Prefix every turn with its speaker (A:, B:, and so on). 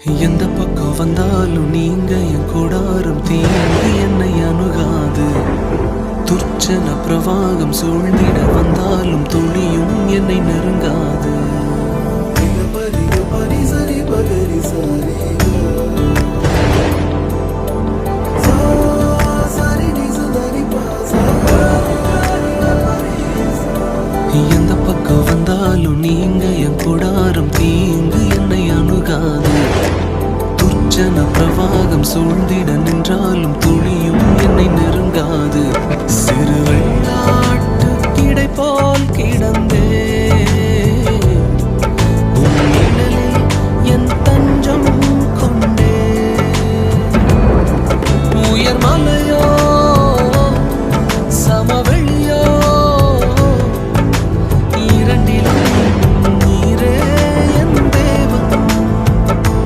A: எந்த பக்கம் வந்தாலும் நீங்க என் கூடாரம் தீங்கு என்னை அணுகாது. துர்ச்சன பிரவாகம் சூழ்ந்திட வந்தாலும் துளியும் என்னை நெருங்காது. எந்த பக்கம் வந்தாலும் நீங்க என் கூடாரம் தீங்கு என்னை அணுகாது. துர்ச்சன பிரவாகம் சூழ்ந்திட நின்றாலும் துளியும் என்னை நெருங்காது. சிறு வெள்ளாட்டு கிடை போல் கிடந்த